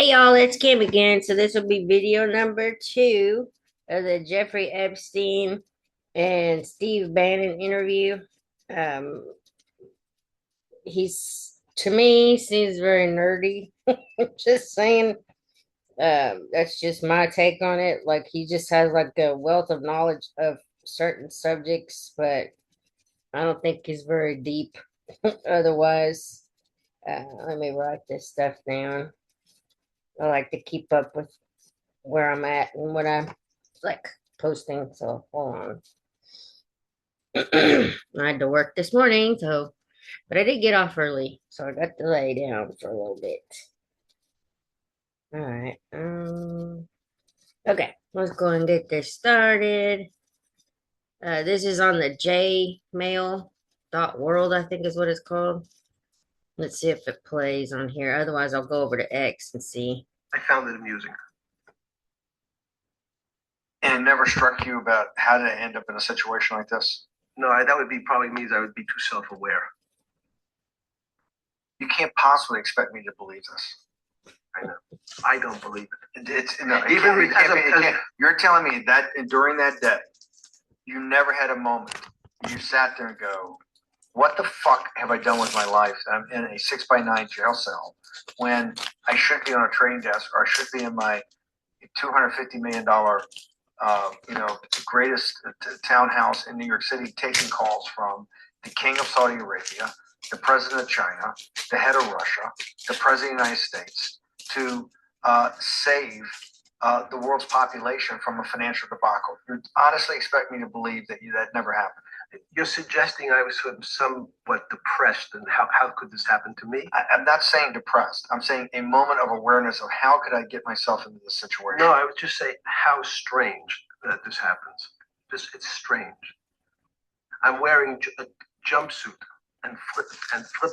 Hey y'all, it's Kim again. So this will be video number 2 of the Jeffrey Epstein and Steve Bannon interview. Um, he's to me seems very nerdy. Just saying. That's just my take on it. Like he just has like a wealth of knowledge of certain subjects, but I don't think he's very deep. Otherwise, let me write this stuff down. I like to keep up with where I'm at and what I'm like posting. So hold on. I had to work this morning, so but I did get off early, so I got to lay down for a little bit. All right. Okay, let's go and get this started. This is on the jmail.world, I think is what it's called. Let's see if it plays on here. Otherwise, I'll go over to X and see. I found it amusing. And it never struck you about how to end up in a situation like this? No, that would be probably means I would be too self-aware. You can't possibly expect me to believe this. I know. I don't believe it. You're telling me that during that day, you never had a moment you sat there and go, what the fuck have I done with my life? I'm in a 6x9 jail cell when I should be on a trading desk or I should be in my $250 million greatest townhouse in New York City, taking calls from the king of Saudi Arabia, the president of China, the head of Russia, the president of the United States, to save the world's population from a financial debacle. You honestly expect me to believe that that never happened? You're suggesting I was somewhat depressed, and how could this happen to me? I'm not saying depressed. I'm saying a moment of awareness of how could I get myself into this situation. No, I would just say how strange that this happens. It's strange. I'm wearing a jumpsuit and flip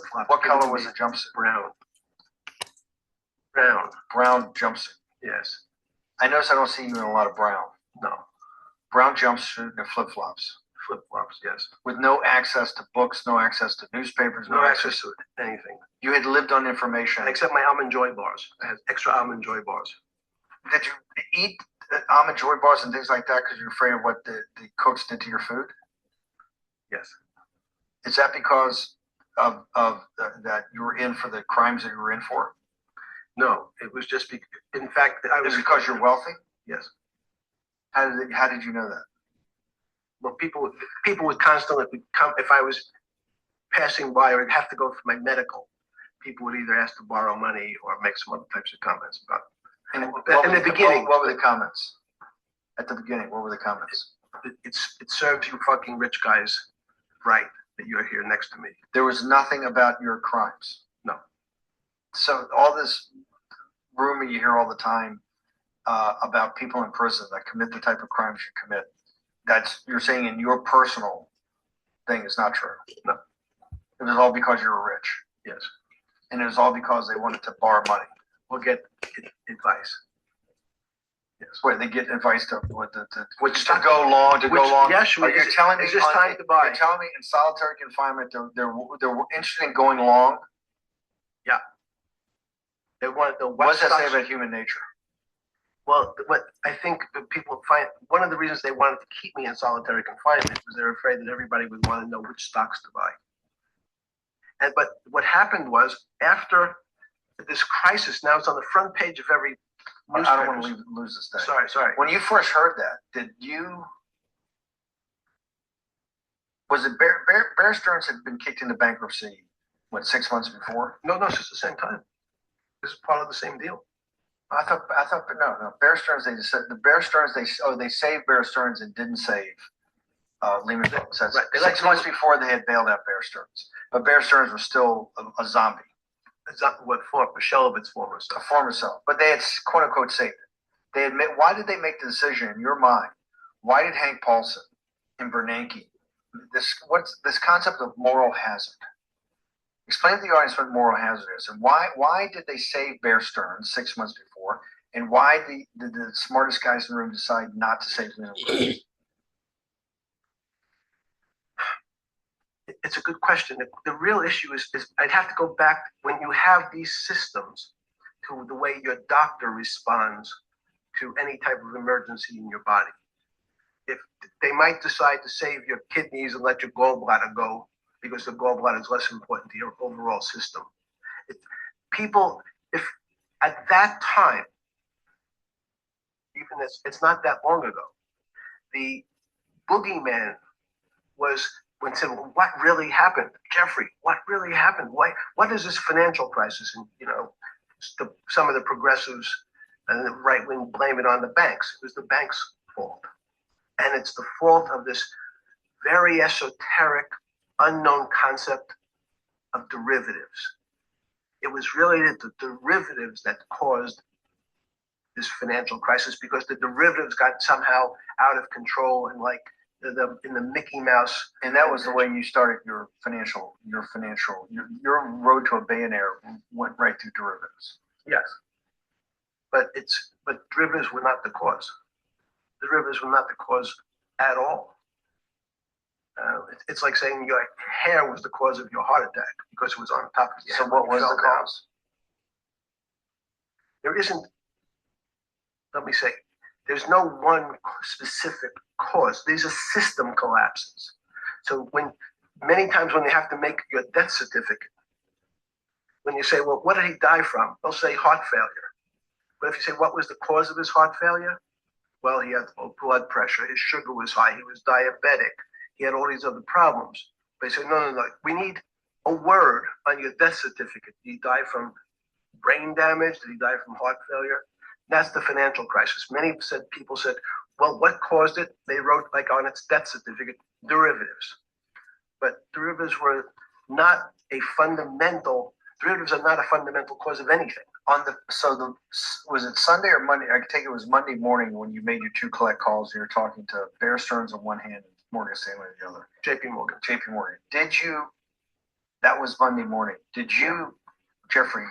flops. What color was the jumpsuit? Brown. Brown jumpsuit. Yes. I notice I don't see you in a lot of brown. No. Brown jumpsuit and flip flops. Flip flops, yes. With no access to books, no access to newspapers, no access to anything. You had lived on information. Except my almond joy bars. I had extra almond joy bars. Did you eat almond joy bars and things like that because you're afraid of what the cooks did to your food? Yes. Is that because of that you were in for the crimes that you were in for? No, it was just in fact, it was because you're wealthy. Yes. How did you know that? Well, people would constantly come if I was passing by or I'd have to go for my medical. People would either ask to borrow money or make some other types of comments about it. In the beginning, what were the comments? At the beginning, what were the comments? It serves you fucking rich guys right that you're here next to me. There was nothing about your crimes. No. So all this rumor you hear all the time about people in prison that commit the type of crimes you commit, that's you're saying in your personal thing is not true. No. It was all because you were rich. Yes. And it was all because they wanted to borrow money. We'll get advice. Yes. Where they get advice to go long. Yes, you're telling me it's just time to buy. You're telling me in solitary confinement they're interested in going long. Yeah. They want the. What does that say about human nature? Well, what I think people find one of the reasons they wanted to keep me in solitary confinement was they're afraid that everybody would want to know which stocks to buy. But what happened was after this crisis, now it's on the front page of every newspaper. I don't want to lose this thing. Sorry. When you first heard that, was it Bear Stearns had been kicked into bankruptcy, 6 months before? No, it's just the same time. This is part of the same deal. I thought, no. Bear Stearns, they saved Bear Stearns and didn't save Lehman Brothers. Right. 6 months before they had bailed out Bear Stearns, but Bear Stearns was still a zombie. What for? A shell of its former self. A former self, but they had quote unquote saved it. Why did they make the decision in your mind? Why did Hank Paulson and Bernanke what's this concept of moral hazard? Explain to the audience what moral hazard is, and why did they save Bear Stearns 6 months before, and why did the smartest guys in the room decide not to save Lehman Brothers? It's a good question. The real issue is I'd have to go back when you have these systems to the way your doctor responds to any type of emergency in your body. If they might decide to save your kidneys and let your gallbladder go because the gallbladder is less important to your overall system. People, if at that time, even it's not that long ago, the boogeyman was when said, well, what really happened? Jeffrey, what really happened? What is this financial crisis? And, some of the progressives and the right wing blame it on the banks. It was the banks' fault. And it's the fault of this very esoteric, unknown concept of derivatives. It was really the derivatives that caused this financial crisis because the derivatives got somehow out of control and like in the Mickey Mouse. And that was the way you started your road to a billionaire went right through derivatives. Yes. But derivatives were not the cause. Derivatives were not the cause at all. It's like saying your hair was the cause of your heart attack because it was on top of your head. So what was the cause? There isn't, let me say, there's no one specific cause. These are system collapses. So many times when you have to make your death certificate, when you say, well, what did he die from? They'll say heart failure. But if you say, what was the cause of his heart failure? Well, he had low blood pressure. His sugar was high. He was diabetic. He had all these other problems. But they say, no. We need a word on your death certificate. Did he die from brain damage? Did he die from heart failure? That's the financial crisis. Many people said, well, what caused it? They wrote like on its death certificate, derivatives. But derivatives are not a fundamental cause of anything. Was it Sunday or Monday? I take it was Monday morning when you made your two collect calls. You were talking to Bear Stearns on one hand and Morgan Stanley on the other. JP Morgan. That was Monday morning. Did you, Jeffrey,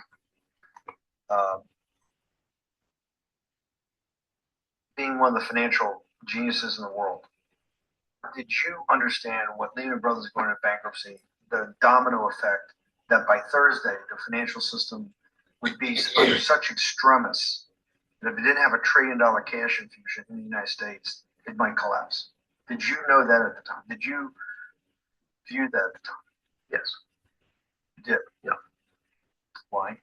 being one of the financial geniuses in the world, did you understand what Lehman Brothers is going into bankruptcy, the domino effect that by Thursday the financial system would be under such extremis that if it didn't have $1 trillion cash infusion in the United States, it might collapse? Did you know that at the time? Did you view that at the time? Yes. You did? Yeah. Why?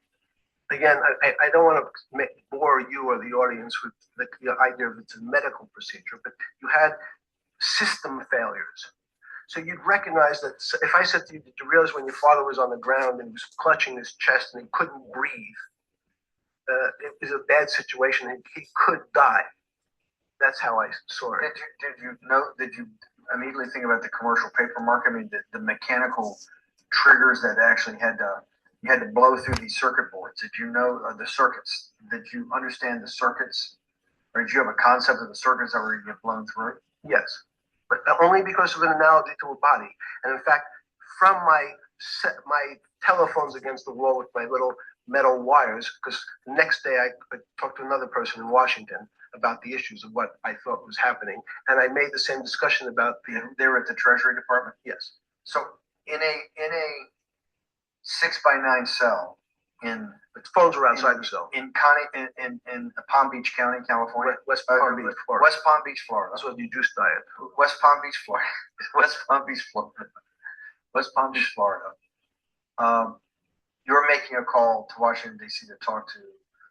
Again, I don't want to bore you or the audience with the idea of it's a medical procedure, but you had system failures. So you'd recognize that if I said to you, did you realize when your father was on the ground and he was clutching his chest and he couldn't breathe, it was a bad situation and he could die. That's how I saw it. Did you immediately think about the commercial paper market? I mean, the mechanical triggers that actually you had to blow through these circuit boards. Did you know the circuits? Did you understand the circuits? Or did you have a concept of the circuits that were going to get blown through? Yes, but only because of an analogy to a body. And in fact, from my telephones against the wall with my little metal wires, because the next day I talked to another person in Washington about the issues of what I thought was happening. And I made the same discussion about they were at the Treasury Department? Yes. So in a 6x9 cell in its phones were outside the cell. In Palm Beach County, California. West Palm Beach, Florida. West Palm Beach, Florida. That's what you juice diet. West Palm Beach, Florida. West Palm Beach, Florida. West Palm Beach, Florida. You're making a call to Washington, D.C. to talk to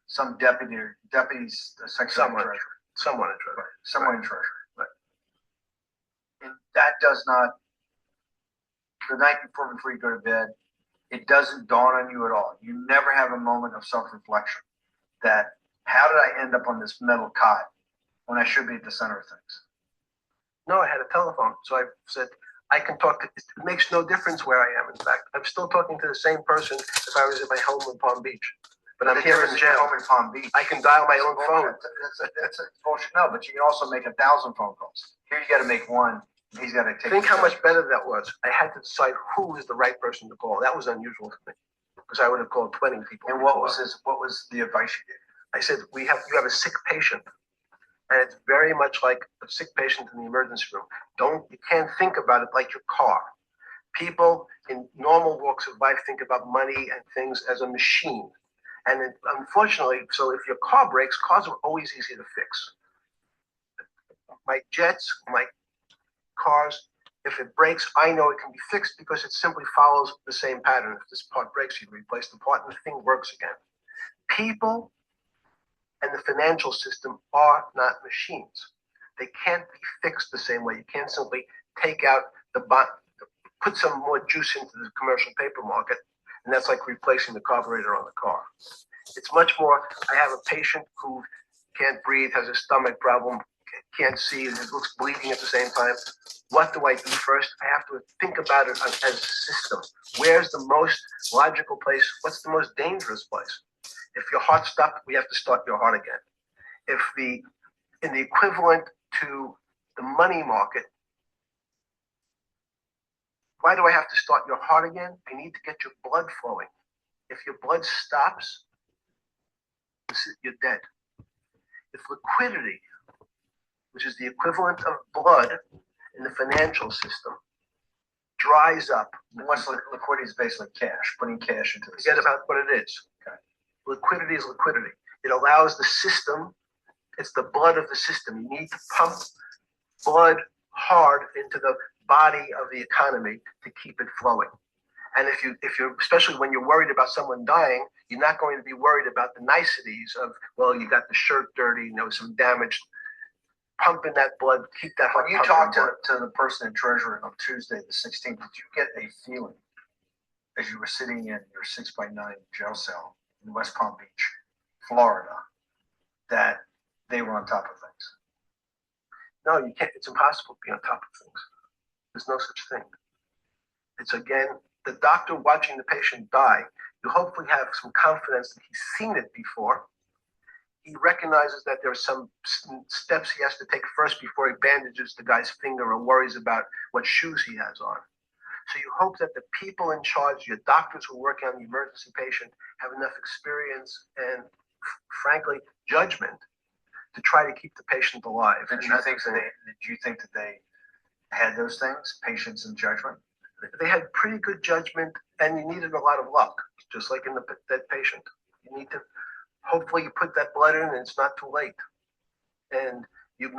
some deputies, someone in Treasury. Someone in Treasury. Right. And that does not, the night before you go to bed, it doesn't dawn on you at all. You never have a moment of self-reflection that, how did I end up on this metal cot when I should be at the center of things? No, I had a telephone. So I said, I can talk. It makes no difference where I am. In fact, I'm still talking to the same person if I was at my home in Palm Beach. But I'm here in jail. Home in Palm Beach. I can dial my own phone. That's a bullshit. No, but you can also make 1,000 phone calls. Here you got to make one. He's got to take. Think how much better that was. I had to decide who was the right person to call. That was unusual for me because I would have called 20 people. And what was the advice you gave? I said, you have a sick patient. And it's very much like a sick patient in the emergency room. You can't think about it like your car. People in normal walks of life think about money and things as a machine. Unfortunately, so if your car breaks, cars are always easy to fix. My jets, my cars, if it breaks, I know it can be fixed because it simply follows the same pattern. If this part breaks, you replace the part and the thing works again. People and the financial system are not machines. They can't be fixed the same way. You can't simply take out the bond, put some more juice into the commercial paper market, and that's like replacing the carburetor on the car. It's much more, I have a patient who can't breathe, has a stomach problem, can't see, and looks bleeding at the same time. What do I do first? I have to think about it as a system. Where's the most logical place? What's the most dangerous place? If your heart stopped, we have to start your heart again. If in the equivalent to the money market, why do I have to start your heart again? I need to get your blood flowing. If your blood stops, you're dead. If liquidity, which is the equivalent of blood in the financial system, dries up. Once liquidity is basically cash, putting cash into the Forget system. about what it is. Okay. Liquidity is liquidity. It allows the system, it's the blood of the system. You need to pump blood hard into the body of the economy to keep it flowing. And if you're, especially when you're worried about someone dying, you're not going to be worried about the niceties of, well, you got the shirt dirty, some damage. Pumping that blood, keep that heart. When you talked to the person in Treasury on Tuesday, the 16th, did you get a feeling as you were sitting in your 6x9 jail cell in West Palm Beach, Florida, that they were on top of things? No, you can't. It's impossible to be on top of things. There's no such thing. It's, again, the doctor watching the patient die. You hopefully have some confidence that he's seen it before. He recognizes that there are some steps he has to take first before he bandages the guy's finger or worries about what shoes he has on. So you hope that the people in charge, your doctors who work on the emergency patient, have enough experience and, frankly, judgment to try to keep the patient alive. Did you think that they had those things, patience and judgment? They had pretty good judgment, and you needed a lot of luck, just like in that patient. You need to, hopefully you put that blood in and it's not too late. And you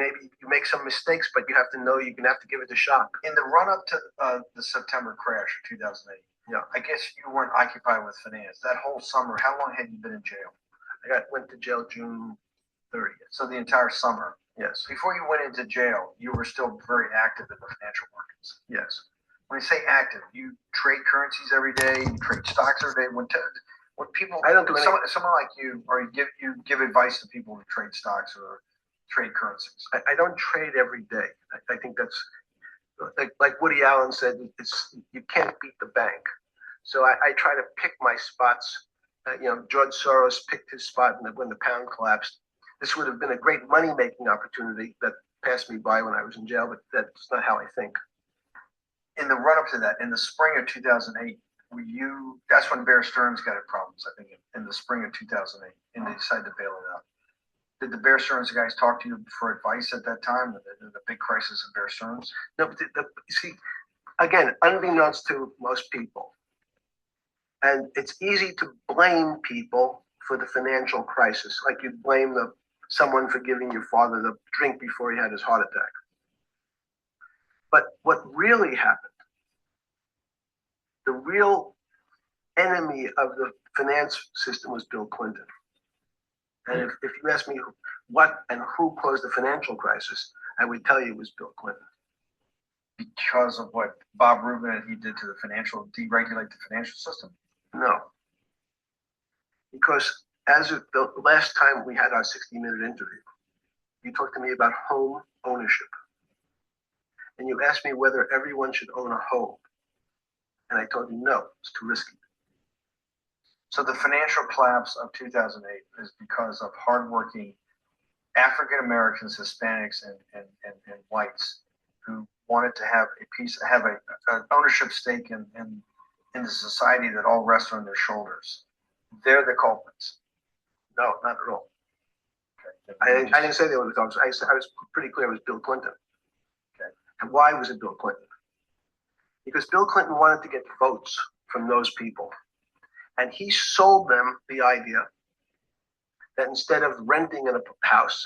make some mistakes, but you have to know you're going to have to give it a shot. In the run-up to the September crash of 2008, yeah, I guess you weren't occupied with finance. That whole summer, how long had you been in jail? I went to jail June 30th. So the entire summer. Yes. Before you went into jail, you were still very active in the financial markets. Yes. When you say active, you trade currencies every day, you trade stocks every day. When people, I don't do someone like you, or you give advice to people who trade stocks or trade currencies. I don't trade every day. I think that's like Woody Allen said. You can't beat the bank. So I try to pick my spots. George Soros picked his spot when the pound collapsed. This would have been a great money-making opportunity that passed me by when I was in jail, but that's not how I think. In the run-up to that, in the spring of 2008, that's when Bear Stearns got in problems, I think, in the spring of 2008, and they decided to bail it out. Did the Bear Stearns guys talk to you for advice at that time, the big crisis of Bear Stearns? No, but see, again, unbeknownst to most people, and it's easy to blame people for the financial crisis, like you blame someone for giving your father the drink before he had his heart attack. But what really happened, the real enemy of the finance system was Bill Clinton. And if you ask me what and who caused the financial crisis, I would tell you it was Bill Clinton. Because of what Bob Rubin and he did to deregulate the financial system? No. Because as of the last time we had our 60-minute interview, you talked to me about home ownership. And you asked me whether everyone should own a home. And I told you, no, it's too risky. So the financial collapse of 2008 is because of hardworking African Americans, Hispanics, and whites who wanted to have an ownership stake in the society that all rests on their shoulders. They're the culprits. No, not at all. Okay. I didn't say they were the culprits. I was pretty clear it was Bill Clinton. Okay. And why was it Bill Clinton? Because Bill Clinton wanted to get votes from those people. And he sold them the idea that instead of renting in a house,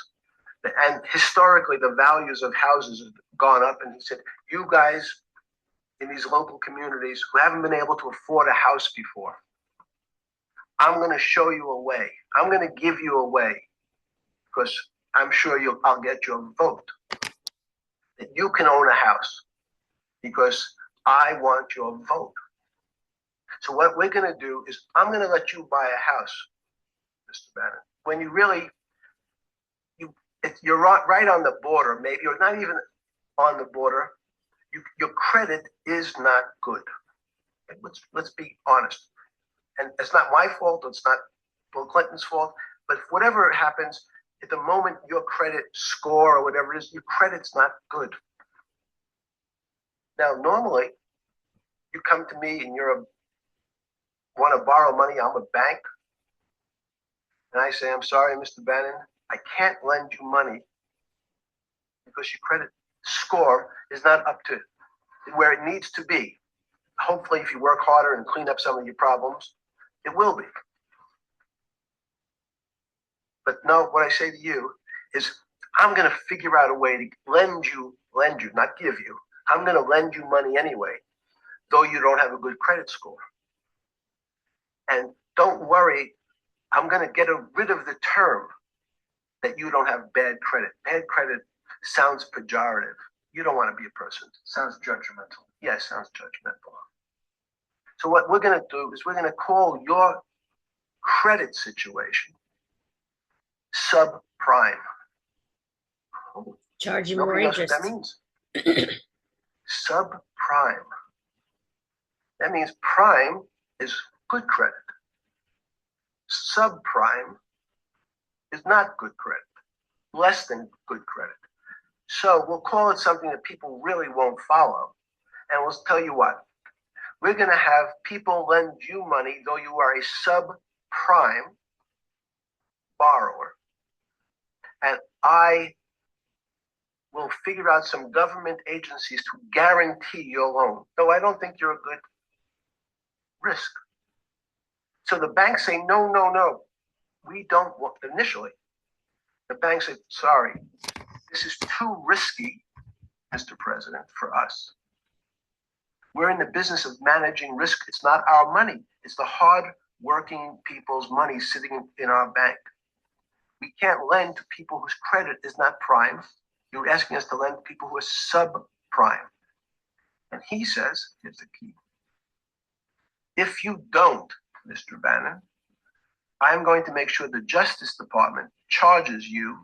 and historically the values of houses have gone up, and he said, you guys in these local communities who haven't been able to afford a house before, I'm going to show you a way. I'm going to give you a way, because I'm sure I'll get your vote, that you can own a house, because I want your vote. So what we're going to do is I'm going to let you buy a house, Mr. Bannon, when you really, you're right on the border. Maybe you're not even on the border. Your credit is not good. Let's be honest. And it's not my fault. It's not Bill Clinton's fault. But whatever happens, at the moment your credit score or whatever it is, your credit's not good. Now, normally, you come to me and want to borrow money. I'm a bank. And I say, I'm sorry, Mr. Bannon, I can't lend you money because your credit score is not up to where it needs to be. Hopefully, if you work harder and clean up some of your problems, it will be. But no, what I say to you is, I'm going to figure out a way to lend you, not give you. I'm going to lend you money anyway, though you don't have a good credit score. And don't worry, I'm going to get rid of the term that you don't have bad credit. Bad credit sounds pejorative. You don't want to be a person. Sounds judgmental. Yes, sounds judgmental. So what we're going to do is we're going to call your credit situation subprime. Charge you more Nobody knows what interest. that means. Subprime. That means prime is good credit. Subprime is not good credit, less than good credit. So we'll call it something that people really won't follow. And we'll tell you what, we're going to have people lend you money, though you are a subprime borrower. And I will figure out some government agencies to guarantee your loan, though I don't think you're a good risk. So the banks say, no, no, no, we don't want, initially. The banks say, sorry, this is too risky, Mr. President, for us. We're in the business of managing risk. It's not our money. It's the hard-working people's money sitting in our bank. We can't lend to people whose credit is not prime. You're asking us to lend to people who are subprime. And he says, here's the key. If you don't, Mr. Bannon, I'm going to make sure the Justice Department charges you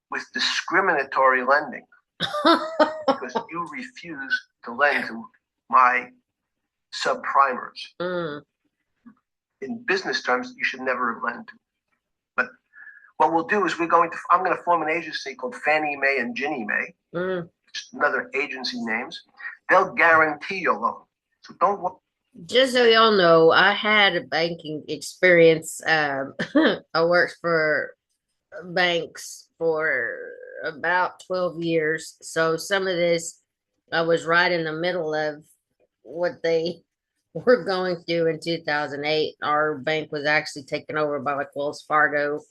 with discriminatory lending because you refuse to lend to my subprimers. Mm. In business terms, you should never lend to. But what we'll do is I'm going to form an agency called Fannie Mae and Ginnie Mae, just another agency names. They'll guarantee your loan. So don't. Just so y'all know, I had a banking experience. I worked for banks for about 12 years. So some of this, I was right in the middle of what they were going through in 2008. Our bank was actually taken over by like Wells Fargo.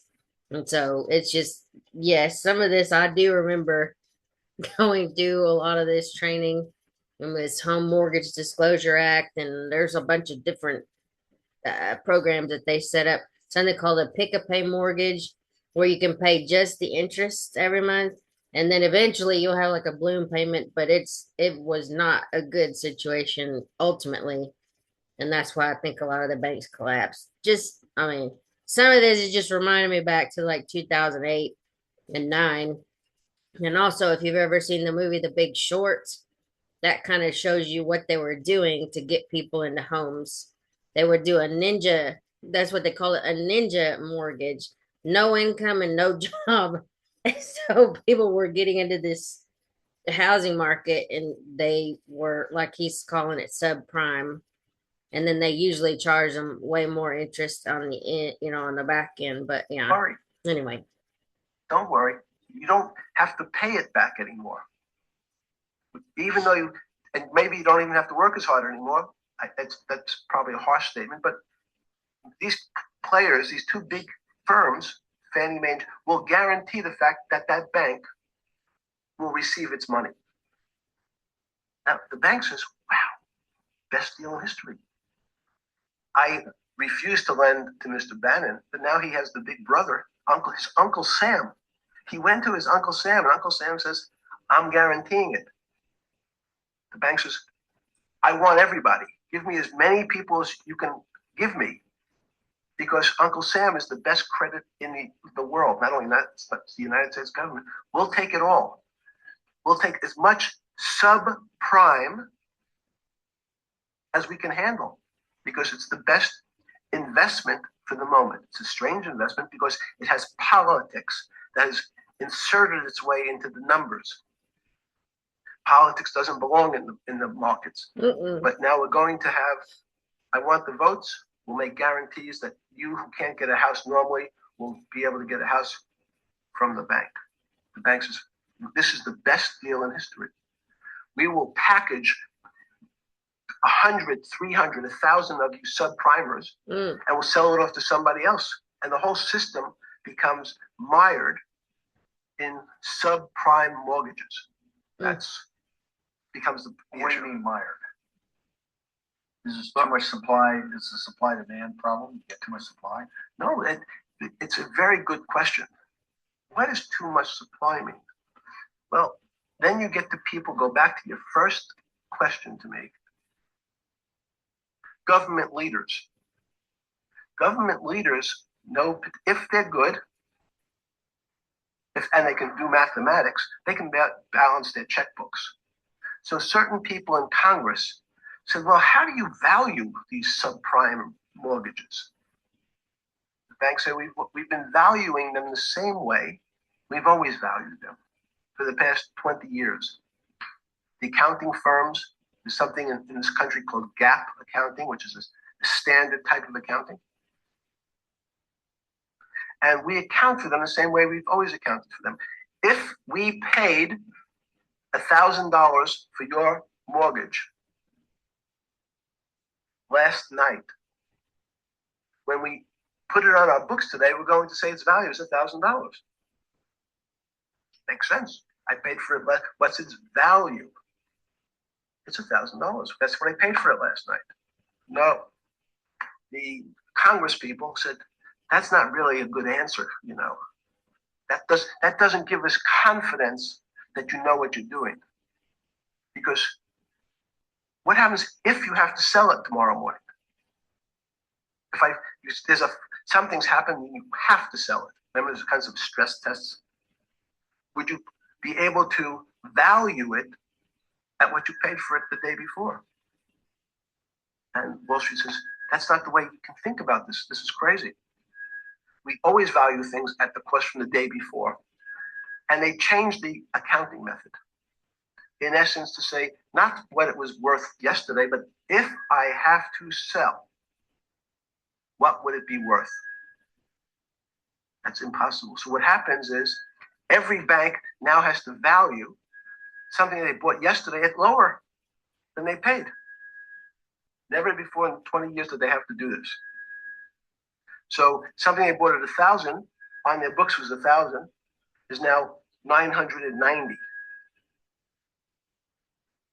And so it's just, yes, some of this I do remember going through a lot of this training in this Home Mortgage Disclosure Act. And there's a bunch of different programs that they set up, something called a pick-a-pay mortgage, where you can pay just the interest every month, and then eventually you'll have like a balloon payment. But it was not a good situation ultimately, and that's why I think a lot of the banks collapsed. Just, I mean, some of this is just reminding me back to like 2008 and 9. And also, if you've ever seen the movie The Big Short, that kind of shows you what they were doing to get people into homes. They would do a ninja, that's what they call it, a ninja mortgage, no income and no job. And so people were getting into this housing market, and they were, like he's calling it, subprime. And then they usually charge them way more interest on the on the back end. But yeah, Worry. Anyway, Don't worry. You don't have to pay it back anymore. Even though and maybe you don't even have to work as hard anymore. That's probably a harsh statement, but these players, these two big firms, Fannie Mae, will guarantee the fact that that bank will receive its money. Now, the bank says, wow, best deal in history. I refused to lend to Mr. Bannon, but now he has the big brother, his Uncle Sam. He went to his Uncle Sam, and Uncle Sam says, I'm guaranteeing it. The bank says, I want everybody. Give me as many people as you can give me. Because Uncle Sam is the best credit in the world, not only that, but the United States government. We'll take it all. We'll take as much subprime as we can handle, because it's the best investment for the moment. It's a strange investment because it has politics that has inserted its way into the numbers. Politics doesn't belong in the markets. But now we're going to have, I want the votes. We'll make guarantees that you who can't get a house normally will be able to get a house from the bank. The bank says, this is the best deal in history. We will package 100, 300, 1,000 of you subprimers, and we'll sell it off to somebody else. And the whole system becomes mired in subprime mortgages. That's becomes the What do you mean mired? Is there too much supply? Is the supply demand problem? You get too much supply? No, it's a very good question. What does too much supply mean? Well, then you get to people, go back to your first question to me. Government leaders. Government leaders know if they're good, and they can do mathematics, they can balance their checkbooks. So certain people in Congress said, well, how do you value these subprime mortgages? The banks say, we've been valuing them the same way we've always valued them for the past 20 years. The accounting firms, there's something in this country called GAAP accounting, which is a standard type of accounting. And we account for them the same way we've always accounted for them. If we paid $1,000 for your mortgage last night, when we put it on our books today, we're going to say its value is $1,000. Makes sense. I paid for it less. What's its value? It's $1,000. That's what I paid for it last night. No. The Congress people said, that's not really a good answer, you know. That doesn't give us confidence that you know what you're doing. Because what happens if you have to sell it tomorrow morning? If something's happened and you have to sell it. Remember, there's kinds of stress tests. Would you be able to value it at what you paid for it the day before? And Wall Street says, that's not the way you can think about this. This is crazy. We always value things at the cost from the day before. And they changed the accounting method. In essence, to say, not what it was worth yesterday, but if I have to sell, what would it be worth? That's impossible. So what happens is every bank now has to value something they bought yesterday at lower than they paid. Never before in 20 years did they have to do this. So something they bought at 1,000 on their books was 1,000 is now 990.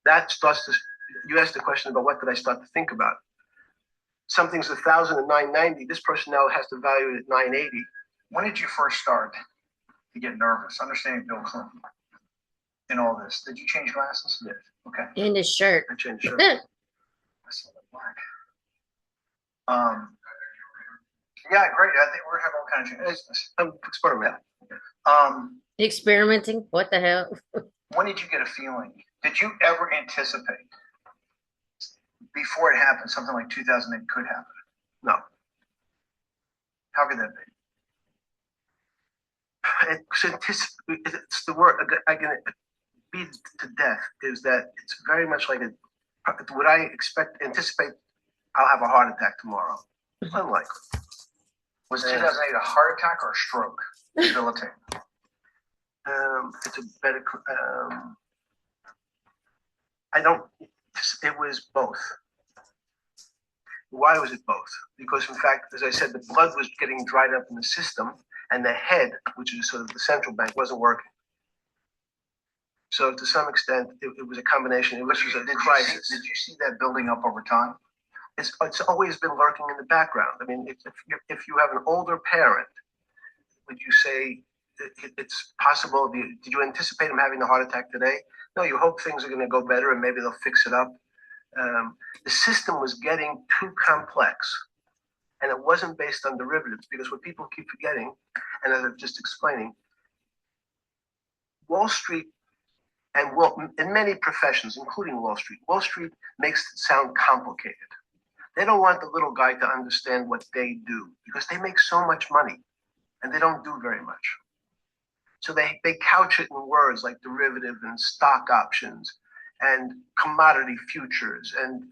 That starts to, you asked the question about what did I start to think about. Something's 1,000 and 990. This person now has to value it at 980. When did you first start to get nervous? Understanding Bill Clinton in all this. Did you change glasses? Yes. Okay. In his shirt. I changed shirt. I saw that black. Yeah, great. I think we're having all kinds of changes. I'm experimenting. Experimenting? What the hell? When did you get a feeling? Did you ever anticipate before it happened something like 2008 could happen? No. How could that be? It's the word I can beat to death is that it's very much like would I anticipate I'll have a heart attack tomorrow? Unlikely. Was 2008 a heart attack or a stroke? Debilitating. It's a better. I don't. It was both. Why was it both? Because in fact, as I said, the blood was getting dried up in the system, and the head, which is sort of the central bank, wasn't working. So to some extent, it was a combination. It was a crisis. Did you see that building up over time? It's always been lurking in the background. I mean, if you have an older parent, would you say it's possible? Did you anticipate him having a heart attack today? No, you hope things are going to go better and maybe they'll fix it up. The system was getting too complex, and it wasn't based on derivatives, because what people keep forgetting, and as I'm just explaining, Wall Street and in many professions, including Wall Street makes it sound complicated. They don't want the little guy to understand what they do, because they make so much money and they don't do very much. So they couch it in words like derivative and stock options and commodity futures and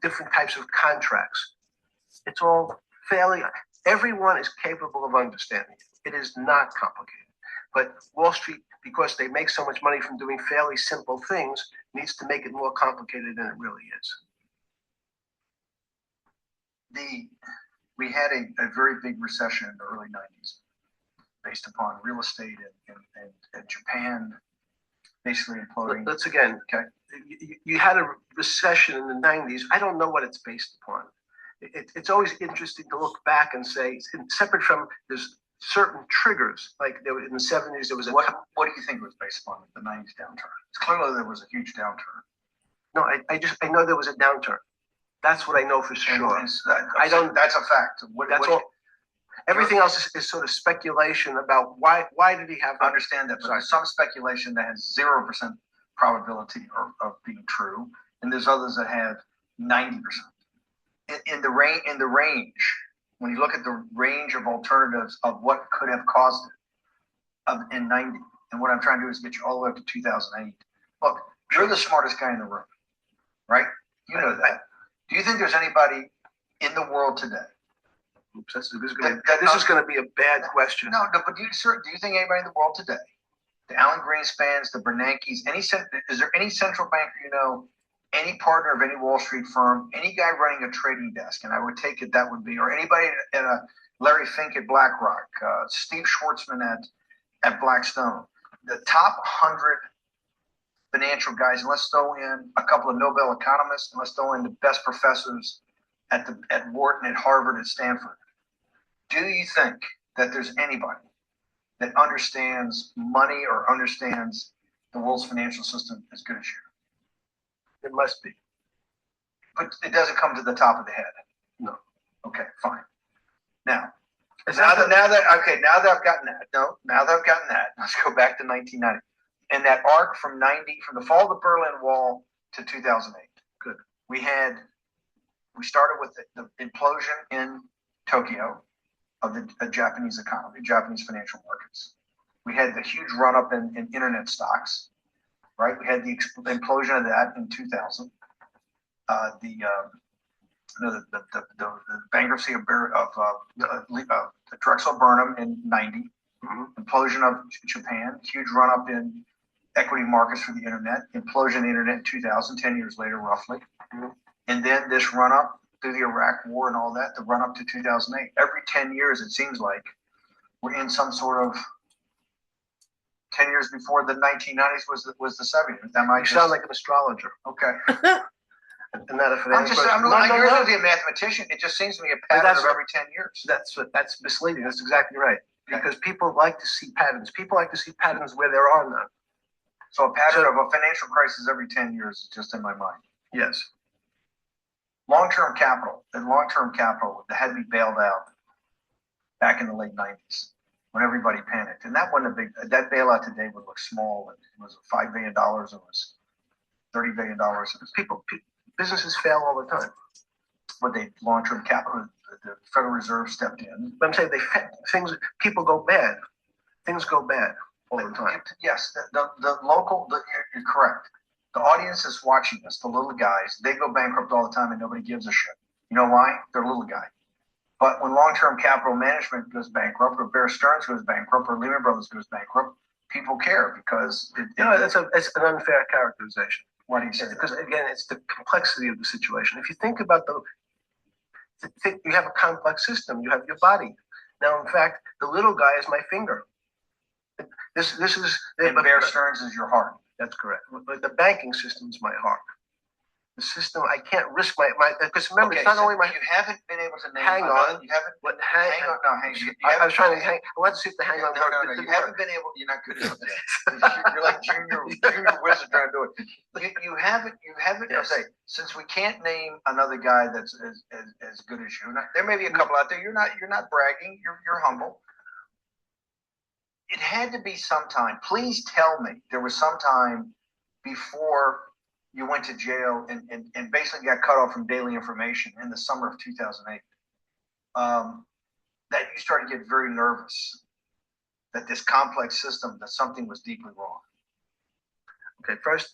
different types of contracts. It's all fairly, everyone is capable of understanding it. It is not complicated. But Wall Street, because they make so much money from doing fairly simple things, needs to make it more complicated than it really is. We had a very big recession in the early 90s based upon real estate and Japan basically imploding. Let's again, okay. You had a recession in the 90s. I don't know what it's based upon. It's always interesting to look back and say, separate from there's certain triggers, like there were in the 70s, there was a. What do you think it was based upon the 90s downturn? It's clearly there was a huge downturn. No, I know there was a downturn. That's what I know for sure. I don't. That's a fact. That's all. Everything else is sort of speculation about why did he have. I understand that, but there's some speculation that has 0% probability of being true, and there's others that have 90%. In the range, when you look at the range of alternatives of what could have caused it in 90, and what I'm trying to do is get you all the way up to 2008. Look, you're the smartest guy in the room, right? You know that. Do you think there's anybody in the world today? Oops, this is going to be a bad question. No, but do you think anybody in the world today, the Alan Greenspans, the Bernankes, is there any central banker you know, any partner of any Wall Street firm, any guy running a trading desk, and I would take it that would be, or anybody at a Larry Fink at BlackRock, Steve Schwartzman at Blackstone, the top 100 financial guys, and let's throw in a couple of Nobel economists, and let's throw in the best professors at Wharton, at Harvard, at Stanford. Do you think that there's anybody that understands money or understands the world's financial system as good as you? It must be. But it doesn't come to the top of the head. No. Okay, fine. Now that I've gotten that, let's go back to 1990. And that arc from the fall of the Berlin Wall to 2008. Good. We started with the implosion in Tokyo of the Japanese economy, Japanese financial markets. We had the huge run up in internet stocks, right? We had the implosion of that in 2000. The bankruptcy of Drexel Burnham in 90. Mm-hmm. Implosion of Japan, huge run up in equity markets for the internet, implosion of the internet in 2000, 10 years later, roughly. Mm-hmm. And then this run up through the Iraq War and all that, the run up to 2008. Every 10 years, it seems like we're in some sort of 10 years before the 1990s was the 70s. Sound like an astrologer. Okay. And not a financial person. You're not a mathematician. It just seems to me a pattern of every 10 years. That's misleading. That's exactly right. Because people like to see patterns. People like to see patterns where there are none. So a pattern of a financial crisis every 10 years is just in my mind. Yes. Long-term capital that had to be bailed out back in the late 90s when everybody panicked. And that wasn't that bailout today would look small. It was $5 billion. It was $30 billion. Businesses fail all the time. But long-term capital, the Federal Reserve stepped in. But I'm saying people go bad. Things go bad all the time. Yes, you're correct. The audience is watching this, the little guys, they go bankrupt all the time and nobody gives a shit. You know why? They're a little guy. But when long-term capital management goes bankrupt, or Bear Stearns goes bankrupt, or Lehman Brothers goes bankrupt, people care because it's an unfair characterization. Why do you say that? Because again, it's the complexity of the situation. If you think about think you have a complex system. You have your body. Now, in fact, the little guy is my finger. This is. And Bear Stearns is your heart. That's correct. But the banking system is my heart. The system, I can't risk because remember, Okay, it's not so only my. you haven't been able to name. Hang on. You haven't. What, Hang on. No, hang on. I was trying to hang. I wanted to see if the hang on. No. You haven't been able. You're not good at that. You're like junior wizard trying to do it. You haven't. Yes. Say, since we can't name another guy that's as good as you. There may be a couple out there. You're not bragging. You're humble. It had to be sometime. Please tell me there was some time before you went to jail and basically got cut off from daily information in the summer of 2008, that you started to get very nervous that this complex system, that something was deeply wrong. Okay, first,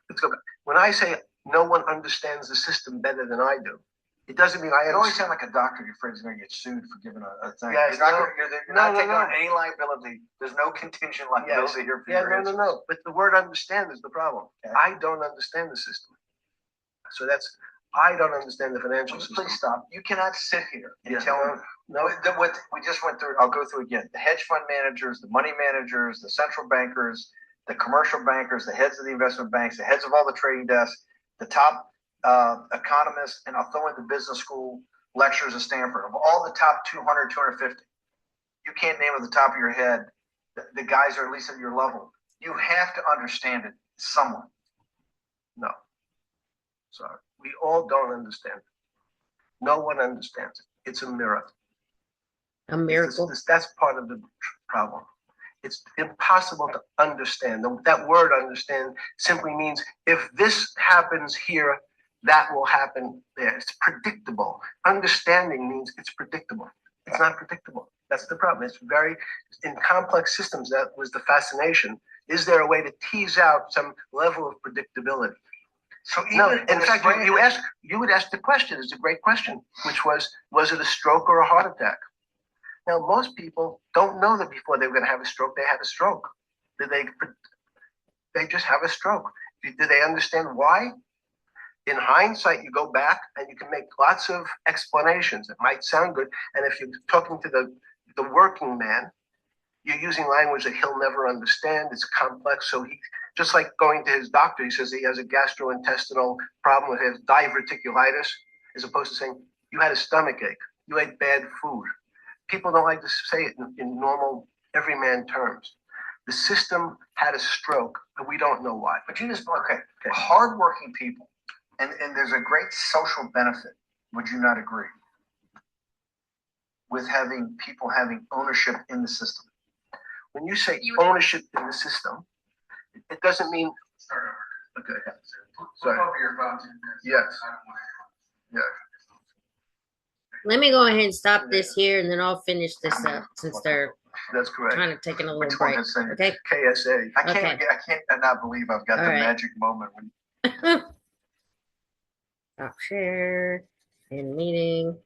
let's go back. When I say no one understands the system better than I do, it doesn't mean I You always understand. sound like a doctor. You're afraid he's going to get sued for giving a thing. Yes, You're not taking on any liability. There's no contingent liability here for your answers. No. But the word understand is the problem. Okay. I don't understand the system. So I don't understand the financial system. Please stop. You cannot sit here and Yeah, tell me no. what we just went through. I'll go through again. The hedge fund managers, the money managers, the central bankers, the commercial bankers, the heads of the investment banks, the heads of all the trading desks, the top economists, and I'll throw in the business school lecturers at Stanford. Of all the top 200, 250, you can't name at the top of your head the guys are at least at your level. You have to understand it somewhat. No. Sorry. We all don't understand it. No one understands it. It's a miracle. A miracle. That's part of the problem. It's impossible to understand. That word understand simply means if this happens here, that will happen there. It's predictable. Understanding means it's predictable. It's not predictable. That's the problem. It's in complex systems, that was the fascination. Is there a way to tease out some level of predictability? So No, in fact, you would ask the question. It's a great question, which was it a stroke or a heart attack? Now, most people don't know that before they were going to have a stroke, they had a stroke. They just have a stroke. Do they understand why? In hindsight, you go back and you can make lots of explanations. It might sound good. And if you're talking to the working man, you're using language that he'll never understand. It's complex. So he, just like going to his doctor, he says he has a gastrointestinal problem with his diverticulitis, as opposed to saying, you had a stomach ache, you ate bad food. People don't like to say it in normal, everyman terms. The system had a stroke, and we don't know why. But you just, okay. Hardworking people, and there's a great social benefit, would you not agree, with having people having ownership in the system? When you say ownership in the system, it doesn't mean. Okay. Sorry. Over your phone. Yes. Yeah. Let me go ahead and stop this here, and then I'll finish this up since they're That's correct. kind of taking a Which little one break. is it? Okay. KSA. I can't not believe I've got All the right. magic moment when Stop share and meeting.